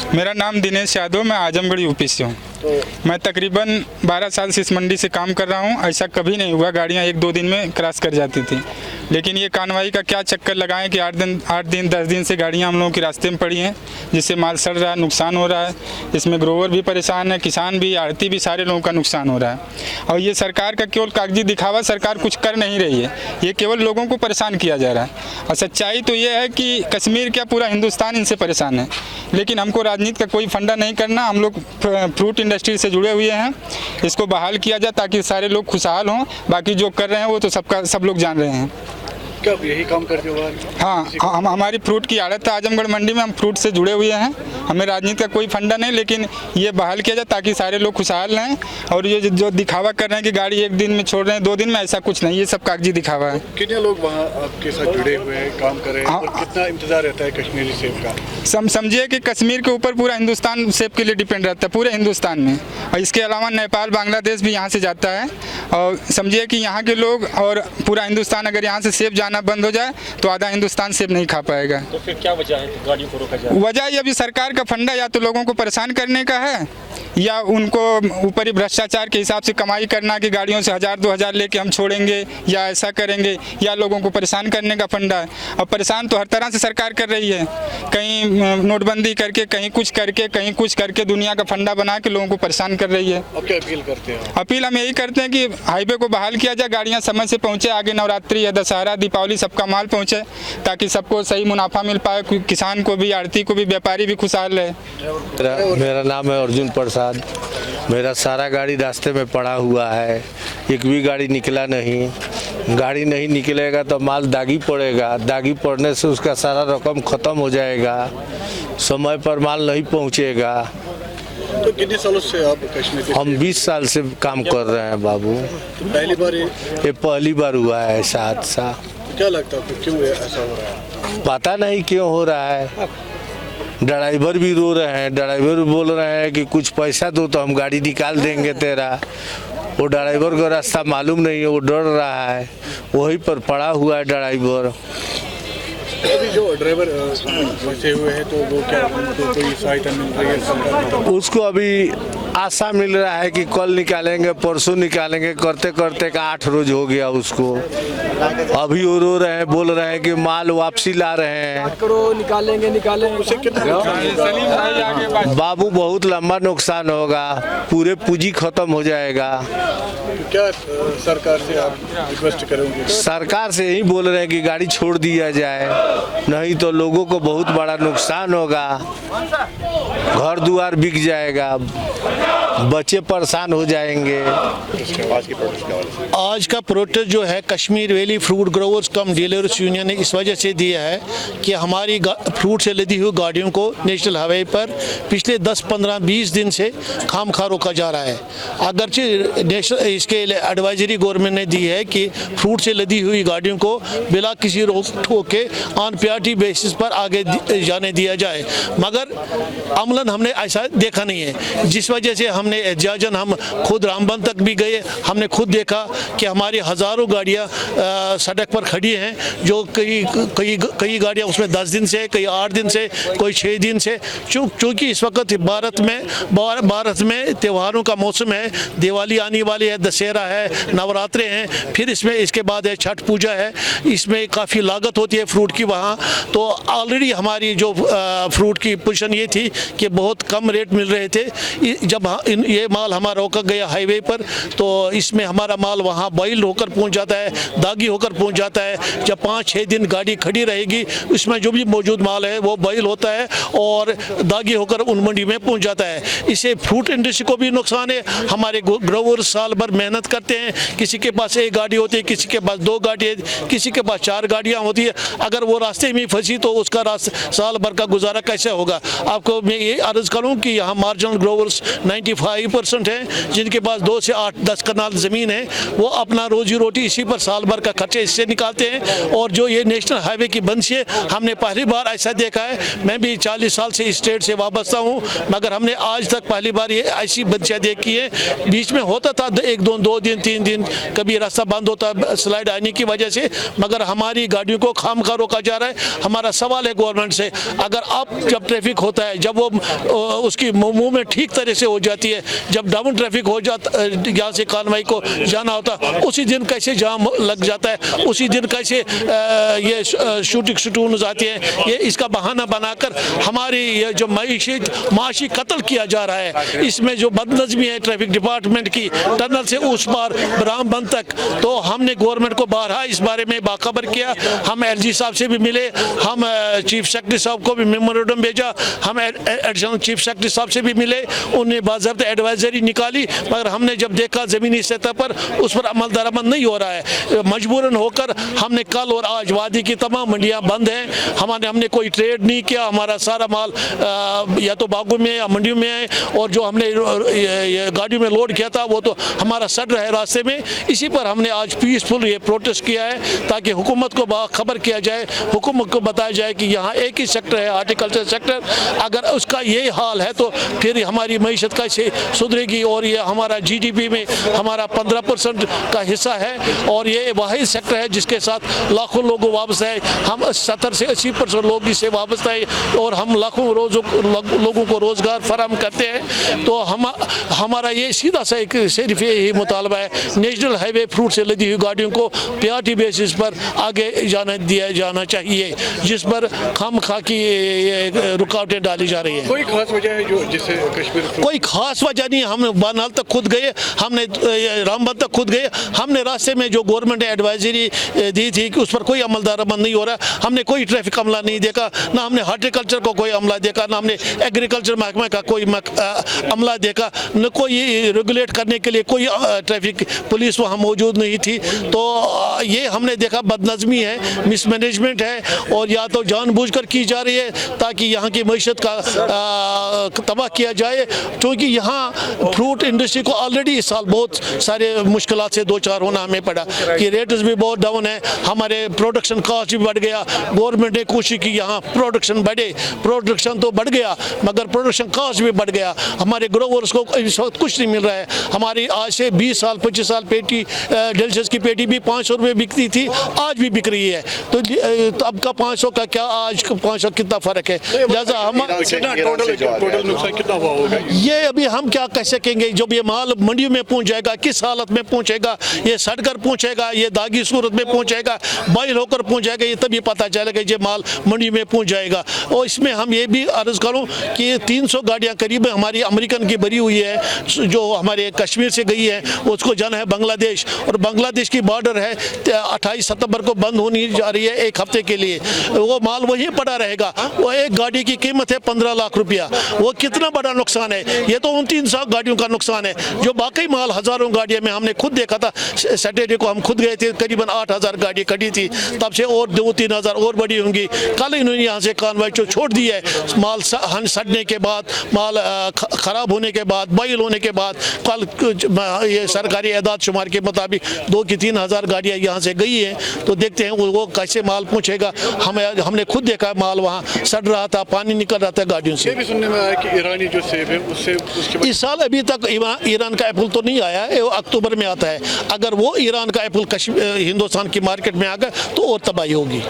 से? मेरा नाम दिनेश यादव, मैं आजमगढ़ यूपी से हूँ। मैं तकरीबन 12 साल से इस मंडी से काम कर रहा हूँ। ऐसा कभी नहीं हुआ गाड़ियाँ 1-2 दिन में क्रॉस कर जाती थी, लेकिन ये कानवाई का क्या चक्कर लगाएं कि 8 दिन 10 दिन से गाड़ियाँ हम लोगों के रास्ते में पड़ी हैं, जिससे माल सड़ रहा है, नुकसान हो रहा है। इसमें ग्रोवर भी परेशान है, किसान भी, आढ़ती भी, सारे लोगों का नुकसान हो रहा है। और ये सरकार का केवल कागजी दिखावा, सरकार कुछ कर नहीं रही है, ये केवल लोगों को परेशान किया जा रहा है। और सच्चाई तो ये है कि कश्मीर क्या पूरा हिंदुस्तान इनसे परेशान है, लेकिन हमको राजनीति का कोई फंडा नहीं करना। हम लोग फ्रूट इंडस्ट्री से जुड़े हुए हैं, इसको बहाल किया जाए ताकि सारे लोग खुशहाल हों। बाकी जो कर रहे हैं वो तो सब लोग जान रहे हैं। क्या आप यही काम करते हो? हाँ, हमारी फ्रूट की आड़त है आजमगढ़ मंडी में, हम फ्रूट से जुड़े हुए हैं। हमें राजनीति का कोई फंडा नहीं, लेकिन ये बहाल किया जाए ताकि सारे लोग खुशहाल रहें। और ये जो दिखावा कर रहे हैं कि गाड़ी 1 दिन में छोड़ रहे हैं, 2 दिन में, ऐसा कुछ नहीं, ये सब कागजी दिखावा है। कितने लोग वहाँ आपके साथ जुड़े हुए हैं, काम कर रहे हैं, और कितना इंतजार रहता है कश्मीरी सेब का? समझिए कि कश्मीर के ऊपर पूरा हिंदुस्तान सेब के लिए डिपेंड रहता है, पूरे हिंदुस्तान में। और इसके अलावा नेपाल, बांग्लादेश भी यहाँ से जाता है। और समझिए कि यहाँ के लोग और पूरा हिंदुस्तान अगर यहाँ से सेब जाना बंद हो जाए तो आधा हिंदुस्तान सेब नहीं खा पाएगा। तो फिर क्या वजह है कि गाड़ियों को रोका जाए? वजह ये अभी सरकार का फंडा या तो लोगों को परेशान करने का है, या उनको ऊपर ही भ्रष्टाचार के हिसाब से कमाई करना कि गाड़ियों से 1000-2000 लेके हम छोड़ेंगे या ऐसा करेंगे, या लोगों को परेशान करने का फंडा है। और परेशान तो हर तरह से सरकार कर रही है, कहीं नोटबंदी करके, कहीं कुछ करके, कहीं कुछ करके, दुनिया का फंडा बना के लोगों को परेशान कर रही है। अब क्या अपील करते हैं? अपील हम यही करते हैं कि हाईवे को बहाल किया जाए, गाड़ियाँ समय से पहुँचे, आगे नवरात्रि या दशहरा, दीपावली, सबका माल पहुँचे, ताकि सबको सही मुनाफा मिल पाए, किसान को भी, आढ़ती को भी, व्यापारी भी खुशहाल रहे। मेरा नाम है अर्जुन प्रसाद। मेरा सारा गाड़ी रास्ते में पड़ा हुआ है, एक भी गाड़ी निकला नहीं। गाड़ी नहीं निकलेगा तो माल दागी पड़ेगा, दागी पड़ने से उसका सारा रकम ख़त्म हो जाएगा, समय पर माल नहीं पहुंचेगा। तो कितने सालों से आप कश्मीर के? हम 20 साल से काम कर रहे हैं बाबू। तो पहली बार ये पहली बार हुआ है ऐसा हादसा। तो क्या लगता है आपको, क्यों ऐसा हो रहा है? पता नहीं क्यों हो रहा है। ड्राइवर भी रो रहे हैं, ड्राइवर बोल रहे हैं कि कुछ पैसा दो तो हम गाड़ी निकाल देंगे तेरा। वो ड्राइवर को रास्ता मालूम नहीं है, वो डर रहा है, वहीं पर पड़ा हुआ है ड्राइवर। अभी जो ड्राइवर फंसे हुए हैं तो वो क्या, उनको कोई सहायता मिल रही है सरकार? उसको अभी आशा मिल रहा है कि कल निकालेंगे, परसों निकालेंगे, करते करते का 8 रोज हो गया उसको। अभी वो रो रहे हैं, बोल रहे हैं कि माल वापसी ला रहे हैं। निकालेंगे। उसे कितना बाबू बहुत लंबा नुकसान होगा, पूरे पूंजी खत्म हो जाएगा। तो क्या सरकार से आप रिक्वेस्ट करेंगे? सरकार से यही बोल रहे हैं कि गाड़ी छोड़ दिया जाए, नहीं तो लोगों को बहुत बड़ा नुकसान होगा, घर द्वार बिक जाएगा, बच्चे परेशान हो जाएंगे। आज का प्रोटेस्ट जो है कश्मीर वैली फ्रूट ग्रोवर्स कम डीलर्स यूनियन ने इस वजह से दिया है कि हमारी फ्रूट से लदी हुई गाड़ियों को नेशनल हाईवे पर पिछले 10, 15, 20 दिन से खामखा रोका जा रहा है। अगरचे नेशनल इसके एडवाइजरी गवर्नमेंट ने दी है कि फ्रूट से लदी हुई गाड़ियों को बिना किसी रोक ठोक के ऑन प्रायोरिटी बेसिस पर आगे जाने दिया जाए, मगर अमलन हमने ऐसा देखा नहीं है, जिस वजह से हमने एहतजाजन हम खुद रामबन तक भी गए। हमने खुद देखा कि हमारी हज़ारों गाड़ियाँ सड़क पर खड़ी हैं, जो कई गाड़ियाँ उसमें 10 दिन से, कई 8 दिन से, कोई 6 दिन से। चूँकि इस वक्त भारत में त्योहारों का मौसम है, दिवाली आने वाली है, दशहरा है, नवरात्रे हैं, फिर इसके बाद है छठ पूजा है, इसमें काफ़ी लागत होती है फ्रूट की वहाँ। तो ऑलरेडी हमारी जो फ्रूट की पोजीशन ये थी कि बहुत कम रेट मिल रहे थे। जब ये माल हमारा रोका गया हाईवे पर, तो इसमें हमारा माल वहाँ बॉइल होकर पहुँच जाता है, दागी होकर पहुँच जाता है। जब 5-6 दिन गाड़ी खड़ी रहेगी, उसमें जो भी मौजूद माल है वो बॉइल होता है और दागी होकर उन मंडी में पहुँच जाता है। इससे फ्रूट इंडस्ट्री को भी नुकसान है। हमारे ग्रोवर साल भर मेहनत करते हैं, किसी के पास 1 गाड़ी होती है, किसी के पास 2 गाड़ी है, किसी के पास 4 गाड़ियाँ होती है। अगर वो रास्ते में फंसी तो उसका साल भर का गुजारा कैसे होगा? आपको मैं ये अर्ज करूँ कि यहाँ मार्जिनल ग्रोवर्स 95% हैं, जिनके पास 2 से 8-10 कनाल ज़मीन है, वो अपना रोजी रोटी इसी पर साल भर का खर्चे इससे निकालते हैं। और जो ये नेशनल हाईवे की बंदिश है, हमने पहली बार ऐसा देखा है। मैं भी 40 साल से इस स्टेट से वाबस्ता हूँ, मगर हमने आज तक पहली बार ये ऐसी बंदिशें देखी है। बीच में होता था 1-2 दिन 3 दिन कभी रास्ता बंद होता स्लाइड आने की वजह से, मगर हमारी गाड़ियों को खामखा रोका जा रहा है। हमारा सवाल है गवर्नमेंट से, अगर अब जब ट्रैफिक होता है, जब वो उसकी मूवमेंट ठीक तरह से हो जाती है। जब डाउन ट्रैफिक हो जाता यहाँ से कानवाई को जाना होता उसी दिन कैसे जाम लग जाता है, उसी दिन कैसे ये शूटिंग शूटून आती है। ये इसका बहाना बनाकर हमारी ये जो माशी कत्ल किया जा रहा है, इसमें जो बदनज़मी है ट्रैफिक डिपार्टमेंट की टनल से उस पार रामबन तक, तो हमने गवर्नमेंट को बारहा इस बारे में बाखबर किया। हम LG साहब से भी मिले, हम चीफ सेक्रेटरी साहब को भी मेमोरेंडम भेजा, हम एडिशनल चीफ सेक्रेटरी साहब से भी मिले, उन्हें बाज़ाब्ता एडवाइजरी निकाली, मगर हमने जब देखा ज़मीनी सतह पर उस पर अमल दरामद नहीं हो रहा है। मजबूरन होकर हमने कल और आज वादी की तमाम मंडियां बंद हैं। हमने कोई ट्रेड नहीं किया, हमारा सारा माल या तो बागों में या मंडियों में है, और जो हमने गाड़ियों में लोड किया था वो तो हमारा सड़ रहा है रास्ते में। इसी पर हमने आज पीसफुल ये प्रोटेस्ट किया है ताकि हुकूमत को खबर किया जाए, हुकूमत को बताया जाए कि यहाँ एक ही सेक्टर है हार्टिकल्चर सेक्टर, अगर उसका ये हाल है तो फिर हमारी मईशत कैसे सुधरेगी। और ये हमारा GDP में हमारा 15% का हिस्सा है, और ये वाहिद सेक्टर है जिसके साथ लाखों लोग वाबस्ता है। हम 70 से 80% लोग इससे वाबस्ता है, और हम लाखों लोगों को रोज़गार फराहम करते हैं। तो हमारा ये सीधा सा एक सिर्फ यही मुतालबा है, नेशनल हाईवे फ्रूट से लदी हुई गाड़ियों को PRT बेसिस पर आगे दिया जाना चाहिए, जिस पर खामखा की रुकावटें डाली जा रही हैं। कोई खास वजह है जो जिससे कश्मीर कोई खास वजह नहीं। हम बानाल तक खुद गए, हमने रामबन तक खुद गए, हमने रास्ते में जो गवर्नमेंट ने एडवाइजरी दी थी कि उस पर कोई अमल दरामद नहीं हो रहा, हमने कोई ट्रैफिक अमला नहीं देखा, ना हमने हार्टिकल्चर को कोई अमला देखा, ना हमने एग्रीकल्चर महकमे का कोई अमला देखा, न कोई रेगुलेट करने के लिए कोई ट्रैफिक पुलिस वहाँ मौजूद नहीं थी। तो ये हमने देखा बदनज़मी है, मिसमैनेजमेंट है, और या तो जानबूझकर की जा रही है ताकि यहाँ की मईशत का तबाह किया जाए, क्योंकि यहाँ फ्रूट इंडस्ट्री को ऑलरेडी इस साल बहुत सारे मुश्किलात से दो चार होना हमें पड़ा कि रेट्स भी बहुत डाउन है, हमारे प्रोडक्शन कॉस्ट भी बढ़ गया। गवर्नमेंट ने कोशिश की यहाँ प्रोडक्शन बढ़े, प्रोडक्शन तो बढ़ गया मगर प्रोडक्शन कॉस्ट भी बढ़ गया। हमारे ग्रोवर्स को इस वक्त कुछ नहीं मिल रहा है। हमारी आज से 20 साल 25 साल पेटी डेलिशियस की पेटी भी 500 रुपये बिकती थी, आज भी बिक रही है। तो अब का 500 का क्या, आज का 500 कितना फ़र्क है। लिहाजा हम टोटल नुकसान कितना हुआ होगा? ये अभी हम क्या कह सकेंगे। जब ये माल मंडियों में पहुंच जाएगा, किस हालत में पहुंचेगा, ये सड़कर पहुंचेगा, ये दागी सूरत में पहुंचेगा, बाइल होकर पहुंच जाएगा, ये तभी पता चलेगा ये माल मंडी में पहुंच जाएगा। और इसमें हम ये भी अर्ज़ करूं कि 300 गाड़ियां करीब हमारी अमेरिकन की भरी हुई है, जो हमारे कश्मीर से गई है, उसको जाना है बांग्लादेश, और बांग्लादेश की बॉर्डर है 28 सितंबर को बंद होने जा रही है 1 हफ्ते के लिए। वो माल वहीं पड़ा रहेगा। वो एक गाड़ी की कीमत है 15 लाख रुपया। वो कितना बड़ा नुकसान है। ये तो उन 300 गाड़ियों का नुकसान है। जो बाकी माल हज़ारों गाड़ियाँ में हमने खुद देखा था, सैटरडे को हम खुद गए थे, करीबन 8000 गाड़ी खड़ी थी, तब से और 2-3 हज़ार और बड़ी होंगी। कल इन्होंने यहाँ से कानवाई छोड़ दी है, माल सड़ने के बाद, माल ख़राब होने के बाद, बाइल होने के बाद। कल ये सरकारी एदाद शुमार के मुताबिक 2-3 हज़ार गाड़ियाँ यहाँ से गई हैं। तो देखते हैं वो कैसे माल पहुँचेगा। हमने खुद देखा माल वहाँ सड़ रहा था, पानी निकल रहा था गाड़ियों से। ये भी सुनने में आया कि ईरानी जो सेब है उससे इस साल अभी तक ईरान का एप्पल तो नहीं आया है, वो अक्टूबर में आता है। अगर वो ईरान का एप्पल हिंदुस्तान की मार्केट में आ गया तो और तबाही होगी।